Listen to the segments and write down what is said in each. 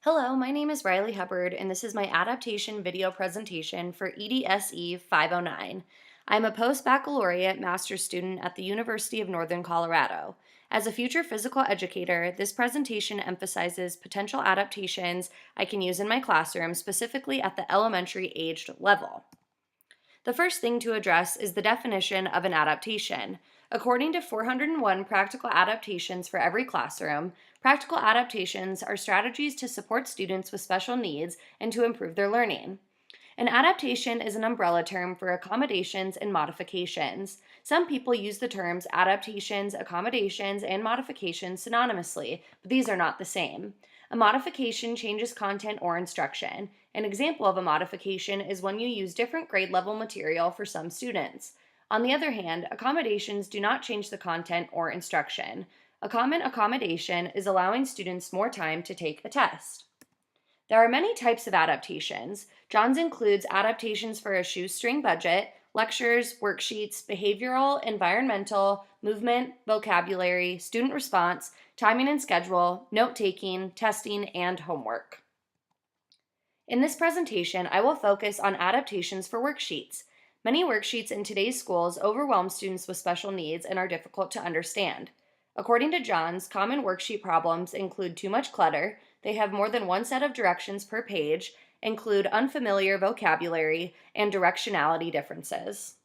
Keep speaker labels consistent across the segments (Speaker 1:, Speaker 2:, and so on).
Speaker 1: Hello, my name is Riley Hubbard, and this is my adaptation video presentation for EDSE 509. I'm a post-baccalaureate master's student at the University of Northern Colorado. As a future physical educator, this presentation emphasizes potential adaptations I can use in my classroom, specifically at the elementary aged level. The first thing to address is the definition of an adaptation. According to 401 practical adaptations for every classroom, practical adaptations are strategies to support students with special needs and to improve their learning. An adaptation is an umbrella term for accommodations and modifications. Some people use the terms adaptations, accommodations, and modifications synonymously, but these are not the same. A modification changes content or instruction. An example of a modification is when you use different grade level material for some students. On the other hand, accommodations do not change the content or instruction. A common accommodation is allowing students more time to take a test. There are many types of adaptations. John's includes adaptations for a shoestring budget, lectures, worksheets, behavioral, environmental, movement, vocabulary, student response, timing and schedule, note-taking, testing, and homework. In this presentation, I will focus on adaptations for worksheets. Many worksheets in today's schools overwhelm students with special needs and are difficult to understand. According to John's, common worksheet problems include too much clutter, they have more than one set of directions per page, include unfamiliar vocabulary, and directionality differences.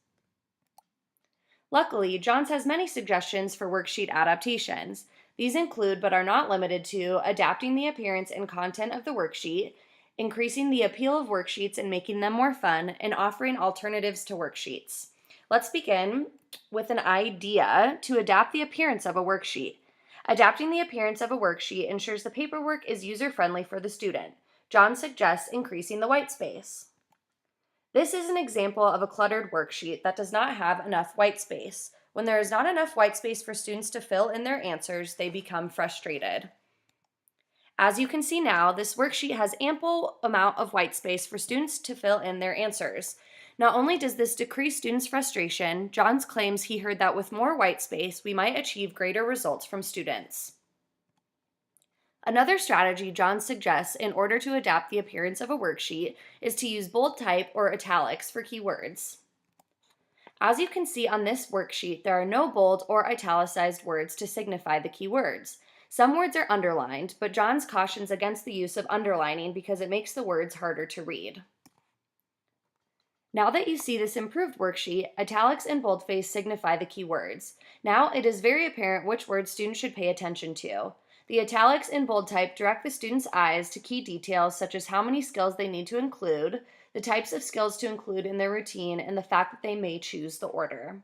Speaker 1: Luckily, John's has many suggestions for worksheet adaptations. These include, but are not limited to, adapting the appearance and content of the worksheet, increasing the appeal of worksheets and making them more fun, and offering alternatives to worksheets. Let's begin with an idea to adapt the appearance of a worksheet. Adapting the appearance of a worksheet ensures the paperwork is user-friendly for the student. John suggests increasing the white space. This is an example of a cluttered worksheet that does not have enough white space. When there is not enough white space for students to fill in their answers, they become frustrated. As you can see now, this worksheet has ample amount of white space for students to fill in their answers. Not only does this decrease students' frustration, Johns claims he heard that with more white space, we might achieve greater results from students. Another strategy Johns suggests in order to adapt the appearance of a worksheet is to use bold type or italics for keywords. As you can see on this worksheet, there are no bold or italicized words to signify the keywords. Some words are underlined, but Johns cautions against the use of underlining because it makes the words harder to read. Now that you see this improved worksheet, italics and boldface signify the keywords. Now it is very apparent which words students should pay attention to. The italics and bold type direct the students' eyes to key details such as how many skills they need to include, the types of skills to include in their routine, and the fact that they may choose the order.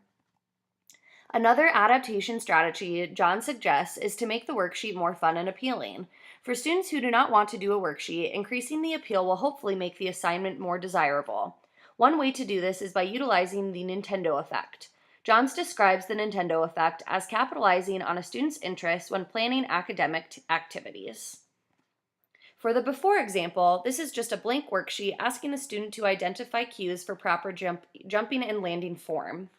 Speaker 1: Another adaptation strategy John suggests is to make the worksheet more fun and appealing. For students who do not want to do a worksheet, increasing the appeal will hopefully make the assignment more desirable. One way to do this is by utilizing the Nintendo effect. Johns describes the Nintendo effect as capitalizing on a student's interest when planning academic activities. For the before example, this is just a blank worksheet asking the student to identify cues for proper jumping and landing form.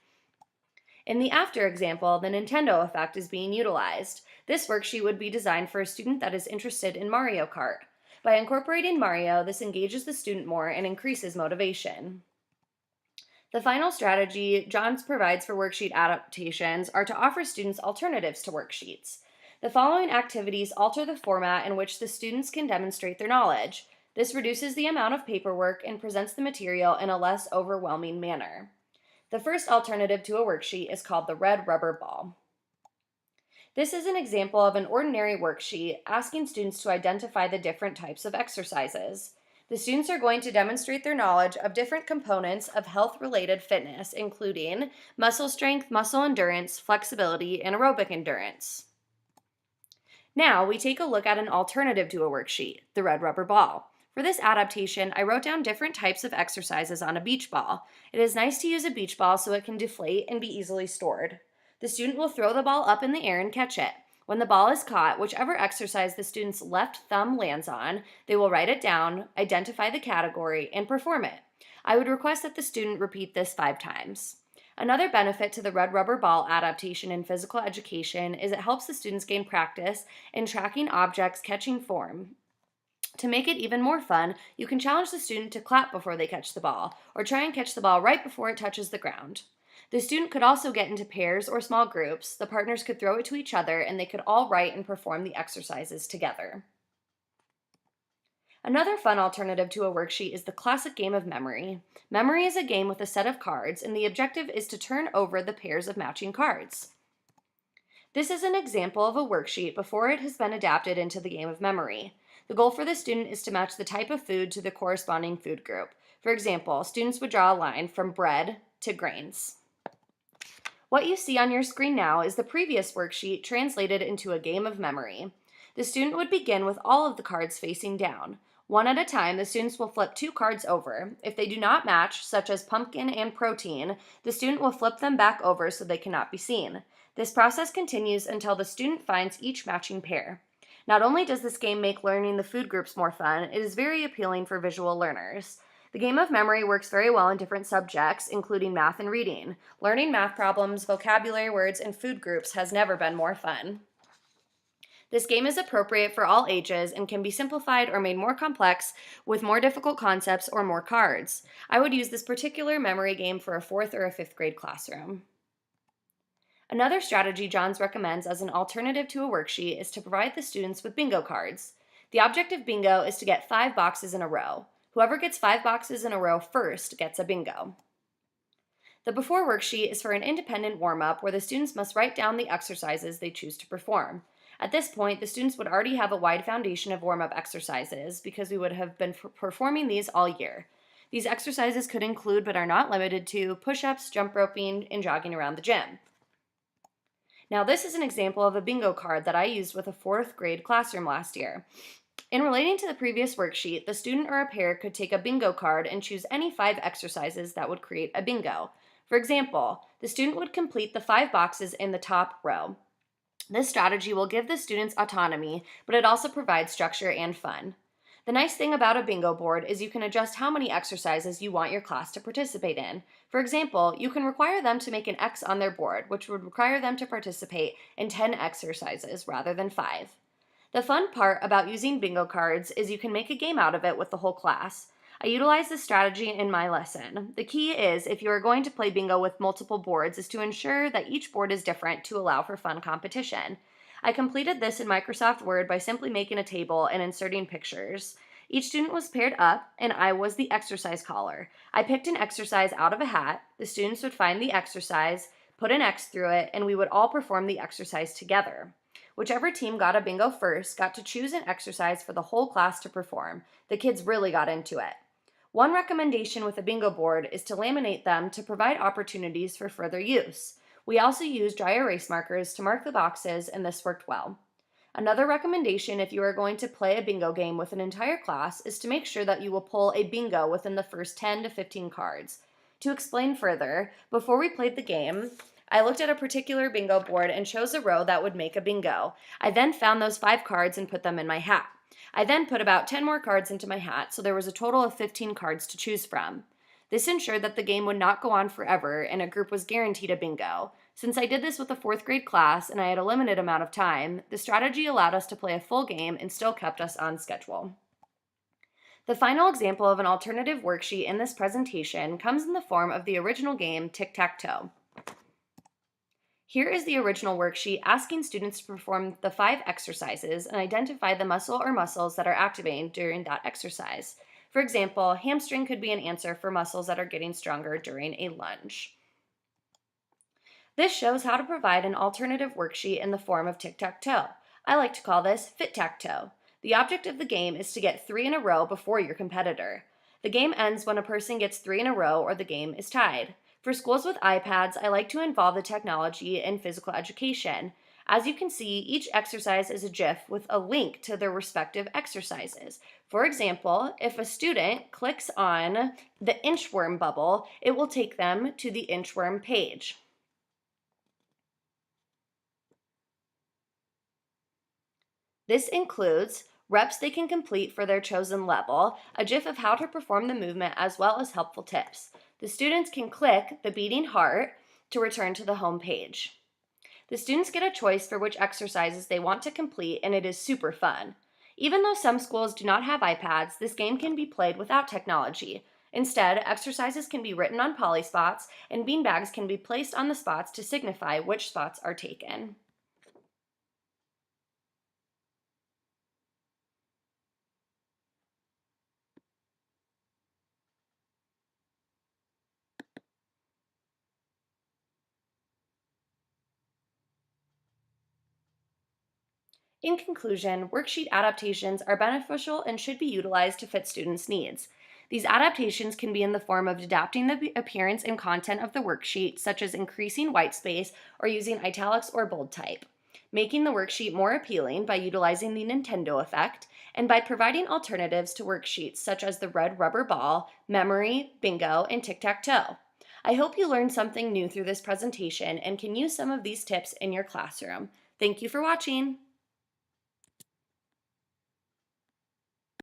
Speaker 1: In the after example, the Nintendo effect is being utilized. This worksheet would be designed for a student that is interested in Mario Kart. By incorporating Mario, this engages the student more and increases motivation. The final strategy Johns provides for worksheet adaptations are to offer students alternatives to worksheets. The following activities alter the format in which the students can demonstrate their knowledge. This reduces the amount of paperwork and presents the material in a less overwhelming manner. The first alternative to a worksheet is called the red rubber ball. This is an example of an ordinary worksheet asking students to identify the different types of exercises. The students are going to demonstrate their knowledge of different components of health-related fitness, including muscle strength, muscle endurance, flexibility, and aerobic endurance. Now we take a look at an alternative to a worksheet, the red rubber ball. For this adaptation, I wrote down different types of exercises on a beach ball. It is nice to use a beach ball so it can deflate and be easily stored. The student will throw the ball up in the air and catch it. When the ball is caught, whichever exercise the student's left thumb lands on, they will write it down, identify the category, and perform it. I would request that the student repeat this 5 times. Another benefit to the red rubber ball adaptation in physical education is it helps the students gain practice in tracking objects catching form. To make it even more fun, you can challenge the student to clap before they catch the ball, or try and catch the ball right before it touches the ground. The student could also get into pairs or small groups. The partners could throw it to each other, and they could all write and perform the exercises together. Another fun alternative to a worksheet is the classic game of memory. Memory is a game with a set of cards, and the objective is to turn over the pairs of matching cards. This is an example of a worksheet before it has been adapted into the game of memory. The goal for the student is to match the type of food to the corresponding food group. For example, students would draw a line from bread to grains. What you see on your screen now is the previous worksheet translated into a game of memory. The student would begin with all of the cards facing down. One at a time, the students will flip 2 cards over. If they do not match, such as pumpkin and protein, the student will flip them back over so they cannot be seen. This process continues until the student finds each matching pair. Not only does this game make learning the food groups more fun, it is very appealing for visual learners. The game of memory works very well in different subjects, including math and reading. Learning math problems, vocabulary words, and food groups has never been more fun. This game is appropriate for all ages and can be simplified or made more complex with more difficult concepts or more cards. I would use this particular memory game for a 4th or a 5th grade classroom. Another strategy Johns recommends as an alternative to a worksheet is to provide the students with bingo cards. The object of bingo is to get 5 boxes in a row. Whoever gets 5 boxes in a row first gets a bingo. The before worksheet is for an independent warm-up where the students must write down the exercises they choose to perform. At this point, the students would already have a wide foundation of warm-up exercises because we would have been performing these all year. These exercises could include, but are not limited to, push-ups, jump roping, and jogging around the gym. Now, this is an example of a bingo card that I used with a 4th grade classroom last year. In relating to the previous worksheet, the student or a pair could take a bingo card and choose any 5 exercises that would create a bingo. For example, the student would complete the 5 boxes in the top row. This strategy will give the students autonomy, but it also provides structure and fun. The nice thing about a bingo board is you can adjust how many exercises you want your class to participate in. For example, you can require them to make an X on their board, which would require them to participate in 10 exercises rather than 5. The fun part about using bingo cards is you can make a game out of it with the whole class. I utilize this strategy in my lesson. The key is, if you are going to play bingo with multiple boards, is to ensure that each board is different to allow for fun competition. I completed this in Microsoft Word by simply making a table and inserting pictures. Each student was paired up, and I was the exercise caller. I picked an exercise out of a hat. The students would find the exercise, put an X through it, and we would all perform the exercise together. Whichever team got a bingo first got to choose an exercise for the whole class to perform. The kids really got into it. One recommendation with a bingo board is to laminate them to provide opportunities for further use. We also used dry erase markers to mark the boxes, and this worked well. Another recommendation if you are going to play a bingo game with an entire class is to make sure that you will pull a bingo within the first 10 to 15 cards. To explain further, before we played the game, I looked at a particular bingo board and chose a row that would make a bingo. I then found those 5 cards and put them in my hat. I then put about 10 more cards into my hat, so there was a total of 15 cards to choose from. This ensured that the game would not go on forever and a group was guaranteed a bingo. Since I did this with a 4th grade class and I had a limited amount of time, the strategy allowed us to play a full game and still kept us on schedule. The final example of an alternative worksheet in this presentation comes in the form of the original game Tic-Tac-Toe. Here is the original worksheet asking students to perform the 5 exercises and identify the muscle or muscles that are activating during that exercise. For example, hamstring could be an answer for muscles that are getting stronger during a lunge. This shows how to provide an alternative worksheet in the form of tic-tac-toe. I like to call this fit-tac-toe. The object of the game is to get 3 in a row before your competitor. The game ends when a person gets 3 in a row or the game is tied. For schools with iPads, I like to involve the technology in physical education. As you can see, each exercise is a GIF with a link to their respective exercises. For example, if a student clicks on the inchworm bubble, it will take them to the inchworm page. This includes reps they can complete for their chosen level, a GIF of how to perform the movement, as well as helpful tips. The students can click the beating heart to return to the home page. The students get a choice for which exercises they want to complete, and it is super fun. Even though some schools do not have iPads, this game can be played without technology. Instead, exercises can be written on polyspots, and beanbags can be placed on the spots to signify which spots are taken. In conclusion, worksheet adaptations are beneficial and should be utilized to fit students' needs. These adaptations can be in the form of adapting the appearance and content of the worksheet, such as increasing white space or using italics or bold type, making the worksheet more appealing by utilizing the Nintendo effect, and by providing alternatives to worksheets such as the red rubber ball, memory, bingo, and tic-tac-toe. I hope you learned something new through this presentation and can use some of these tips in your classroom. Thank you for watching.